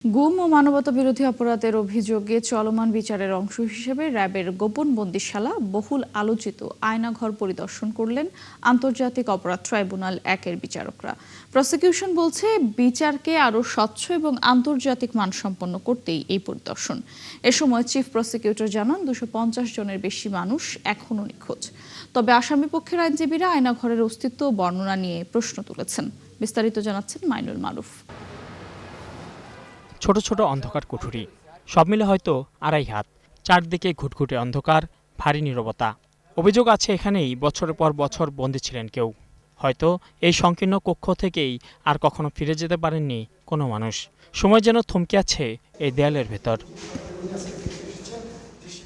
গুম ও মানবতাবিরোধী অপরাধের অভিযোগে চলমান বিচারের অংশ হিসেবে র্যাবের গোপন বন্দিশালা বহুল আলোচিত আয়নাঘর পরিদর্শন করলেন আন্তর্জাতিক অপরাধ ট্রাইব্যুনাল ১-এর বিচারকরা। প্রসিকিউশন বলছে, বিচারকে আরও স্বচ্ছ এবং আন্তর্জাতিক মানসম্পন্ন করতেই এই পরিদর্শন। এ সময় চিফ প্রসিকিউটর জানান, ২৫০ জনের বেশি মানুষ এখনও নিখোঁজ। তবে আসামিপক্ষের আইনজীবীরা আয়নাঘরের অস্তিত্ব ও বর্ণনা নিয়ে প্রশ্ন তুলেছেন। বিস্তারিত জানাচ্ছেন মাইনুল মারুফ। ছোট ছোট অন্ধকার কুঠুরি, সব মিলে হয়তো ২.৫ হাত। চারদিকে ঘুটঘুটে অন্ধকার, ভারী নীরবতা। অভিযোগ আছে এখানেই বছরের পর বছর বন্দী ছিলেন কেউ। হয়তো এই সংকীর্ণ কক্ষ থেকেই আর কখনো ফিরে যেতে পারেননি কোনো মানুষ। সময় যেন থমকে আছে এই দেয়ালের ভেতর।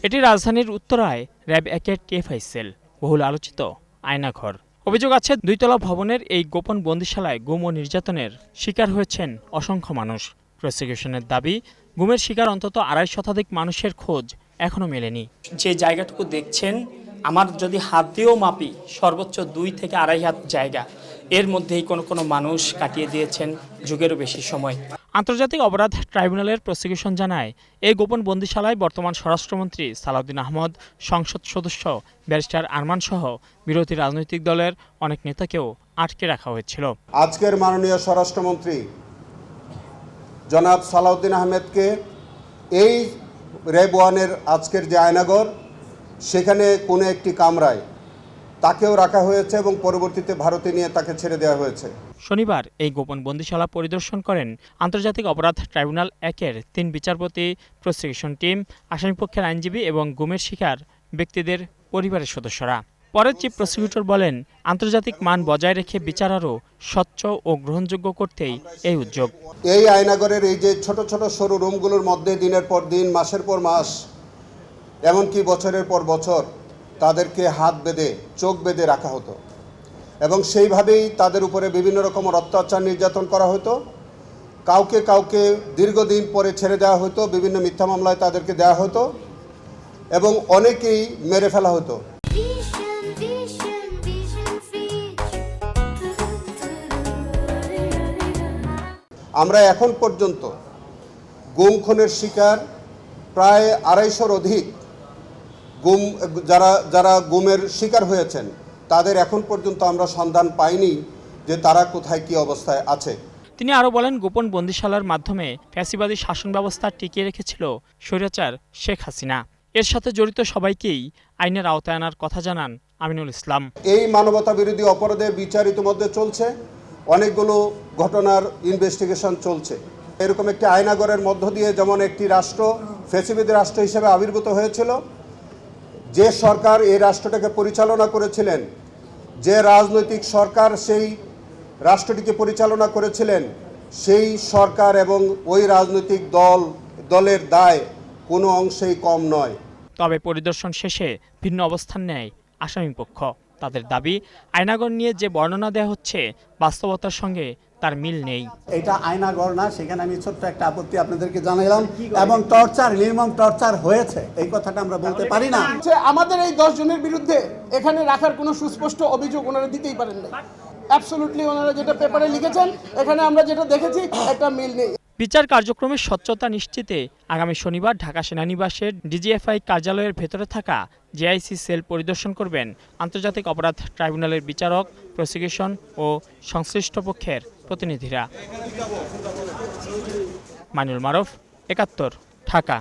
এটি রাজধানীর উত্তরায় র্যাব ১-এর টিএফআই সেল, বহুল আলোচিত আয়নাঘর। অভিযোগ আছে, ২ তলা ভবনের এই গোপন বন্দিশালায় গুম ও নির্যাতনের শিকার হয়েছেন অসংখ্য মানুষ। প্রসিকিউশনের দাবি, গুমের শিকার অন্তত ২৫০ শতাধিক মানুষের খোঁজ এখনো মেলেনি। যে জায়গাটুকু দেখছেন, আমার যদি হাত দিয়েও মাপি, সর্বোচ্চ ২ থেকে ২.৫ হাত জায়গা। এর মধ্যেই কোনো মানুষ কাটিয়ে দিয়েছেন যুগেরও বেশি সময়। আন্তর্জাতিক অপরাধ ট্রাইব্যুনালের প্রসিকিউশন জানায়, এই গোপন বন্দিশালায় বর্তমান স্বরাষ্ট্রমন্ত্রী সালাউদ্দিন আহমদ, সংসদ সদস্য ব্যারিস্টার আরমান সহ বিরোধী রাজনৈতিক দলের অনেক নেতাকেও আটকে রাখা হয়েছিল। আজকের মাননীয় স্বরাষ্ট্রমন্ত্রী জনাব সালাউদ্দিন আহমেদকে এই র্যাব 1-এর আজকের যে আয়নাঘর, সেখানে কোনো একটি কামরায় তাকেও রাখা হয়েছে এবং পরবর্তীতে ভারতে নিয়ে তাকে ছেড়ে দেওয়া হয়েছে। শনিবার এই গোপন বন্দিশালা পরিদর্শন করেন আন্তর্জাতিক অপরাধ ট্রাইব্যুনাল ১-এর ৩ বিচারপতি, প্রসিকিউশন টিম, আসামিপক্ষের আইনজীবী এবং গুমের শিকার ব্যক্তিদের পরিবারের সদস্যরা। পরে চিফ প্রসিকিউটর বলেন, আন্তর্জাতিক মান বজায় রেখে বিচার আরও স্বচ্ছ ও গ্রহণযোগ্য করতেই এই উদ্যোগ। এই আয়নাঘরের এই যে ছোট ছোট সরু রুমগুলোর মধ্যে দিনের পর দিন, মাসের পর মাস, এমনকি বছরের পর বছর তাদেরকে হাত বেঁধে, চোখ বেঁধে রাখা হতো এবং সেইভাবেই তাদের উপরে বিভিন্ন রকমের অত্যাচার নির্যাতন করা হতো। কাউকে কাউকে দীর্ঘদিন পরে ছেড়ে দেওয়া হতো, বিভিন্ন মিথ্যা মামলায় তাদেরকে দেওয়া হতো এবং অনেকেই মেরে ফেলা হতো। আমরা এখন পর্যন্ত গুম খুনের শিকার প্রায় ২৫০-র অধিক যারা গুমের শিকার হয়েছেন, তাদের এখন পর্যন্ত আমরা সন্ধান পাইনি যে তারা কোথায় কি অবস্থায় আছে। তিনি আরও বলেন, গোপন বন্দিশালার মাধ্যমে ফ্যাসিবাদী শাসন ব্যবস্থা টিকিয়ে রেখেছিল স্বৈরাচার শেখ হাসিনা। এর সাথে জড়িত সবাইকেই আইনের আওতায় আনার কথা জানান আমিনুল ইসলাম। এই মানবতা বিরোধী অপরাধের বিচার ইতিমধ্যে চলছে, অনেকগুলো ঘটনার ইনভেস্টিগেশন চলছে। এরকম একটি আয়নাঘরের মধ্য দিয়ে যেমন একটি রাষ্ট্র ফ্যাসিবাদী রাষ্ট্র হিসেবে আবির্ভূত হয়েছিল, যে সরকার এই রাষ্ট্রটাকে পরিচালনা করেছিলেন, যে রাজনৈতিক সরকার সেই রাষ্ট্রটিকে পরিচালনা করেছিলেন, সেই সরকার এবং ওই রাজনৈতিক দলের দায় কোনো অংশেই কম নয়। তবে পরিদর্শন শেষে ভিন্ন অবস্থান নেয় আসামিপক্ষ। তাদের দাবি, আয়নাঘর নিয়ে যে বর্ণনা দেওয়া হচ্ছে, বাস্তবতার সঙ্গে তার মিল নেই। এটা আয়নাঘর না, সেখানে আমি ছোট্ট একটা আপত্তি আপনাদেরকে জানাইলাম, এবং টর্চার, নির্মম টর্চার হয়েছে, এই কথাটা আমরা বলতে পারি না। আমাদের এই 10 জনের বিরুদ্ধে এখানে রাখার কোনো সুস্পষ্ট অভিযোগ ওনারা দিতেই পারেন না। অ্যাবসলিউটলি ওনারা যেটা পেপারে লিখেছেন, এখানে আমরা যেটা দেখেছি, একটা মিল নেই। বিচার কার্যক্রমের স্বচ্ছতা নিশ্চিতে আগামী শনিবার ঢাকা সেনানিবাসের ডিজিএফআই কার্যালয়ের ভেতরে থাকা জেআইসি সেল পরিদর্শন করবেন আন্তর্জাতিক অপরাধ ট্রাইব্যুনালের বিচারক, প্রসিকিউশন ও সংশ্লিষ্ট পক্ষের প্রতিনিধিরা। মাইনুল মারুফ, ৭১, ঢাকা।